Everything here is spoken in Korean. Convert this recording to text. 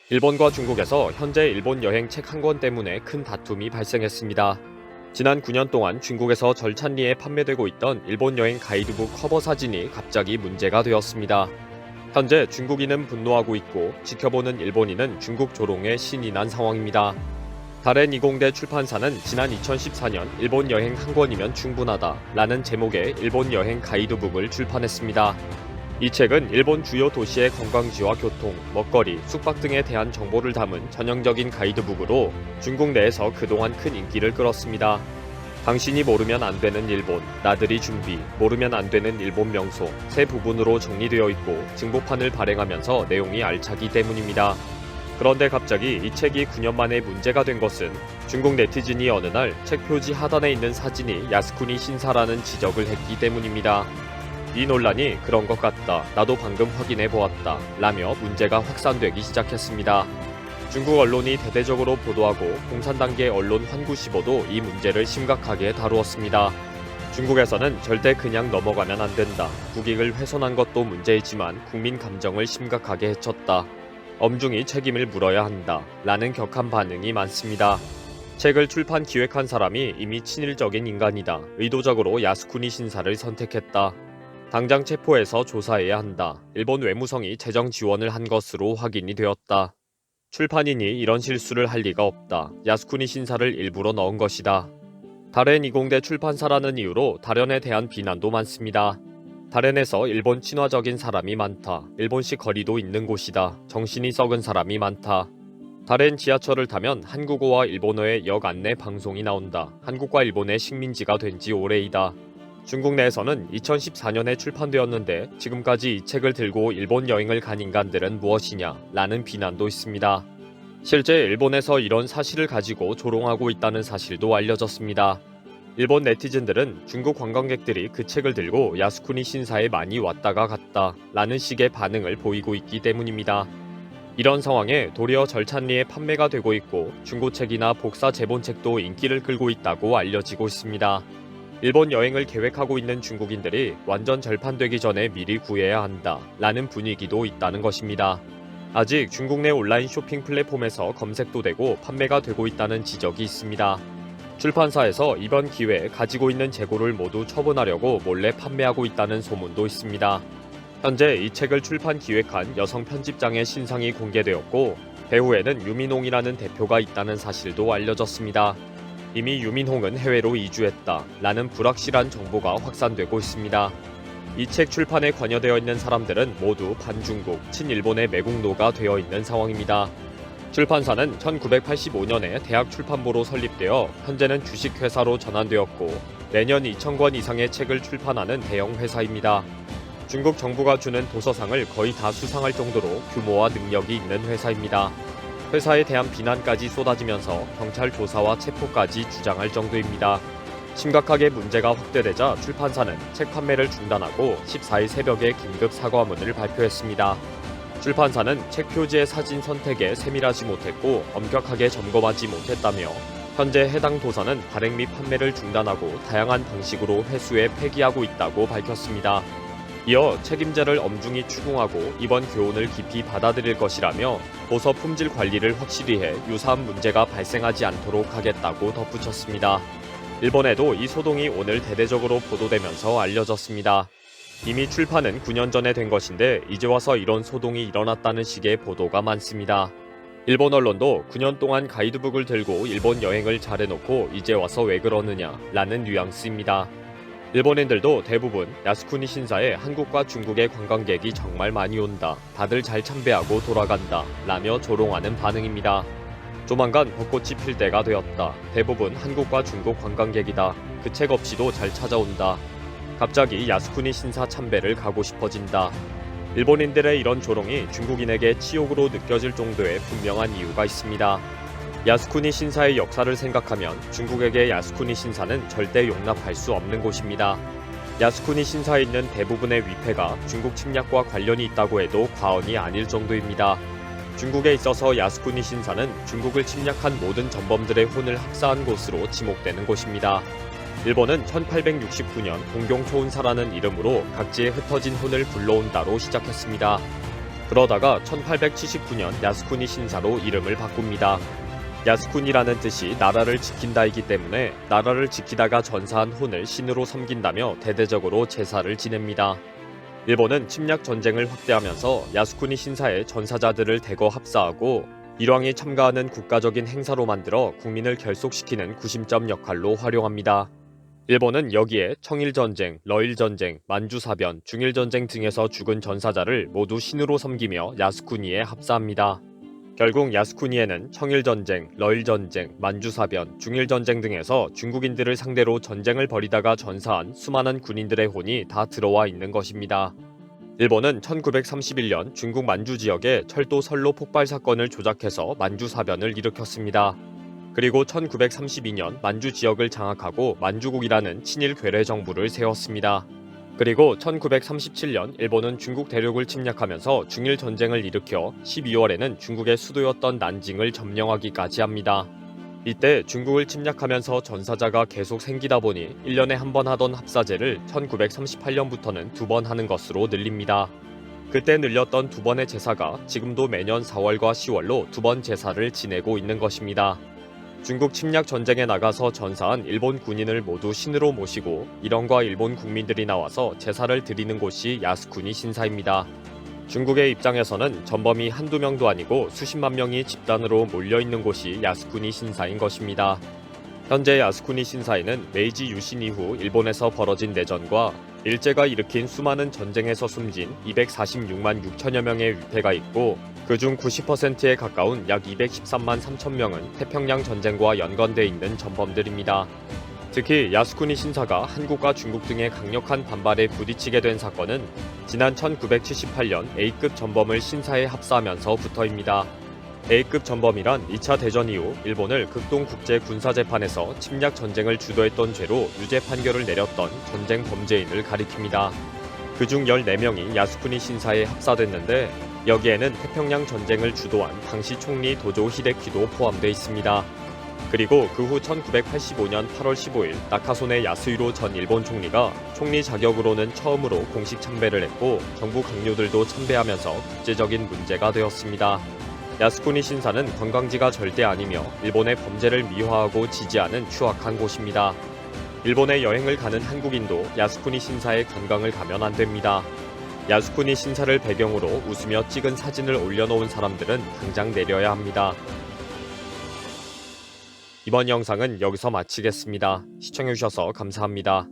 일본과 중국에서 현재 일본 여행 책 한 권 때문에 큰 다툼이 발생했습니다. 지난 9년 동안 중국에서 절찬리에 판매되고 있던 일본 여행 가이드북 커버 사진이 갑자기 문제가 되었습니다. 현재 중국인은 분노하고 있고 지켜보는 일본인은 중국 조롱에 신이 난 상황입니다. 다롄 이공대 출판사는 지난 2014년 일본 여행 한 권이면 충분하다 라는 제목의 일본 여행 가이드북을 출판했습니다. 이 책은 일본 주요 도시의 관광지와 교통, 먹거리, 숙박 등에 대한 정보를 담은 전형적인 가이드북으로 중국 내에서 그동안 큰 인기를 끌었습니다. 당신이 모르면 안 되는 일본, 나들이 준비, 모르면 안 되는 일본 명소 세 부분으로 정리되어 있고 증보판을 발행하면서 내용이 알차기 때문입니다. 그런데 갑자기 이 책이 9년 만에 문제가 된 것은 중국 네티즌이 어느 날 책 표지 하단에 있는 사진이 야스쿠니 신사라는 지적을 했기 때문입니다. 이 논란이 그런 것 같다, 나도 방금 확인해 보았다 라며 문제가 확산되기 시작했습니다. 중국 언론이 대대적으로 보도하고 공산당계 언론 환구시보도 이 문제를 심각하게 다루었습니다. 중국에서는 절대 그냥 넘어가면 안 된다, 국익을 훼손한 것도 문제이지만 국민 감정을 심각하게 해쳤다, 엄중히 책임을 물어야 한다 라는 격한 반응이 많습니다. 책을 출판 기획한 사람이 이미 친일적인 인간이다, 의도적으로 야스쿠니 신사를 선택했다, 당장 체포해서 조사해야 한다, 일본 외무성이 재정 지원을 한 것으로 확인이 되었다, 출판인이 이런 실수를 할 리가 없다, 야스쿠니 신사를 일부러 넣은 것이다. 다롄 이공대 출판사라는 이유로 다롄에 대한 비난도 많습니다. 다롄에서 일본 친화적인 사람이 많다, 일본식 거리도 있는 곳이다, 정신이 썩은 사람이 많다, 다롄 지하철을 타면 한국어와 일본어의 역 안내 방송이 나온다, 한국과 일본의 식민지가 된 지 오래이다. 중국 내에서는 2014년에 출판되었는데 지금까지 이 책을 들고 일본 여행을 간 인간들은 무엇이냐 라는 비난도 있습니다. 실제 일본에서 이런 사실을 가지고 조롱하고 있다는 사실도 알려졌습니다. 일본 네티즌들은 중국 관광객들이 그 책을 들고 야스쿠니 신사에 많이 왔다가 갔다 라는 식의 반응을 보이고 있기 때문입니다. 이런 상황에 도리어 절찬리에 판매가 되고 있고 중고책이나 복사 재본책도 인기를 끌고 있다고 알려지고 있습니다. 일본 여행을 계획하고 있는 중국인들이 완전 절판되기 전에 미리 구해야 한다 라는 분위기도 있다는 것입니다. 아직 중국 내 온라인 쇼핑 플랫폼에서 검색도 되고 판매가 되고 있다는 지적이 있습니다. 출판사에서 이번 기회에 가지고 있는 재고를 모두 처분하려고 몰래 판매하고 있다는 소문도 있습니다. 현재 이 책을 출판 기획한 여성 편집장의 신상이 공개되었고 배후에는 유민홍이라는 대표가 있다는 사실도 알려졌습니다. 이미 유민홍은 해외로 이주했다 라는 불확실한 정보가 확산되고 있습니다. 이 책 출판에 관여되어 있는 사람들은 모두 반중국, 친일본의 매국노가 되어 있는 상황입니다. 출판사는 1985년에 대학 출판부로 설립되어 현재는 주식회사로 전환되었고 매년 2,000권 이상의 책을 출판하는 대형 회사입니다. 중국 정부가 주는 도서상을 거의 다 수상할 정도로 규모와 능력이 있는 회사입니다. 회사에 대한 비난까지 쏟아지면서 경찰 조사와 체포까지 주장할 정도입니다. 심각하게 문제가 확대되자 출판사는 책 판매를 중단하고 14일 새벽에 긴급 사과문을 발표했습니다. 출판사는 책 표지의 사진 선택에 세밀하지 못했고 엄격하게 점검하지 못했다며 현재 해당 도서는 발행 및 판매를 중단하고 다양한 방식으로 회수해 폐기하고 있다고 밝혔습니다. 이어 책임자를 엄중히 추궁하고 이번 교훈을 깊이 받아들일 것이라며 도서 품질 관리를 확실히 해 유사한 문제가 발생하지 않도록 하겠다고 덧붙였습니다. 일본에도 이 소동이 오늘 대대적으로 보도되면서 알려졌습니다. 이미 출판은 9년 전에 된 것인데 이제 와서 이런 소동이 일어났다는 식의 보도가 많습니다. 일본 언론도 9년 동안 가이드북을 들고 일본 여행을 잘해놓고 이제 와서 왜 그러느냐 라는 뉘앙스입니다. 일본인들도 대부분 야스쿠니 신사에 한국과 중국의 관광객이 정말 많이 온다, 다들 잘 참배하고 돌아간다 라며 조롱하는 반응입니다. 조만간 벚꽃이 필 때가 되었다, 대부분 한국과 중국 관광객이다, 그 책 없이도 잘 찾아온다, 갑자기 야스쿠니 신사 참배를 가고 싶어진다. 일본인들의 이런 조롱이 중국인에게 치욕으로 느껴질 정도의 분명한 이유가 있습니다. 야스쿠니 신사의 역사를 생각하면 중국에게 야스쿠니 신사는 절대 용납할 수 없는 곳입니다. 야스쿠니 신사에 있는 대부분의 위패가 중국 침략과 관련이 있다고 해도 과언이 아닐 정도입니다. 중국에 있어서 야스쿠니 신사는 중국을 침략한 모든 전범들의 혼을 학사한 곳으로 지목되는 곳입니다. 일본은 1869년 동경초운사라는 이름으로 각지에 흩어진 혼을 불러온다로 시작했습니다. 그러다가 1879년 야스쿠니 신사로 이름을 바꿉니다. 야스쿠니라는 뜻이 나라를 지킨다이기 때문에 나라를 지키다가 전사한 혼을 신으로 섬긴다며 대대적으로 제사를 지냅니다. 일본은 침략 전쟁을 확대하면서 야스쿠니 신사의 전사자들을 대거 합사하고 일왕이 참가하는 국가적인 행사로 만들어 국민을 결속시키는 구심점 역할로 활용합니다. 일본은 여기에 청일전쟁, 러일전쟁, 만주사변, 중일전쟁 등에서 죽은 전사자를 모두 신으로 섬기며 야스쿠니에 합사합니다. 결국 야스쿠니에는 청일전쟁, 러일전쟁, 만주사변, 중일전쟁 등에서 중국인들을 상대로 전쟁을 벌이다가 전사한 수많은 군인들의 혼이 다 들어와 있는 것입니다. 일본은 1931년 중국 만주 지역에 철도 선로 폭발 사건을 조작해서 만주사변을 일으켰습니다. 그리고 1932년 만주 지역을 장악하고 만주국이라는 친일 괴뢰 정부를 세웠습니다. 그리고 1937년 일본은 중국 대륙을 침략하면서 중일 전쟁을 일으켜 12월에는 중국의 수도였던 난징을 점령하기까지 합니다. 이때 중국을 침략하면서 전사자가 계속 생기다 보니 1년에 한 번 하던 합사제를 1938년부터는 2번 하는 것으로 늘립니다. 그때 늘렸던 2번의 제사가 지금도 매년 4월과 10월로 2번 제사를 지내고 있는 것입니다. 중국 침략 전쟁에 나가서 전사한 일본 군인을 모두 신으로 모시고 일원과 일본 국민들이 나와서 제사를 드리는 곳이 야스쿠니 신사입니다. 중국의 입장에서는 전범이 한두 명도 아니고 수십만 명이 집단으로 몰려있는 곳이 야스쿠니 신사인 것입니다. 현재 야스쿠니 신사에는 메이지 유신 이후 일본에서 벌어진 내전과 일제가 일으킨 수많은 전쟁에서 숨진 246만 6천여 명의 위패가 있고 그중 90%에 가까운 약 213만 3천 명은 태평양 전쟁과 연관돼 있는 전범들입니다. 특히 야스쿠니 신사가 한국과 중국 등의 강력한 반발에 부딪히게 된 사건은 지난 1978년 A급 전범을 신사에 합사하면서부터입니다. A급 전범이란 2차 대전 이후 일본을 극동국제군사재판에서 침략 전쟁을 주도했던 죄로 유죄 판결을 내렸던 전쟁 범죄인을 가리킵니다. 그중 14명이 야스쿠니 신사에 합사됐는데 여기에는 태평양 전쟁을 주도한 당시 총리 도조 히데키도 포함되어 있습니다. 그리고 그 후 1985년 8월 15일 나카소네 야스히로 전 일본 총리가 총리 자격으로는 처음으로 공식 참배를 했고 정부 강요들도 참배하면서 국제적인 문제가 되었습니다. 야스쿠니 신사는 관광지가 절대 아니며 일본의 범죄를 미화하고 지지하는 추악한 곳입니다. 일본에 여행을 가는 한국인도 야스쿠니 신사에 관광을 가면 안 됩니다. 야스쿠니 신사를 배경으로 웃으며 찍은 사진을 올려놓은 사람들은 당장 내려야 합니다. 이번 영상은 여기서 마치겠습니다. 시청해주셔서 감사합니다.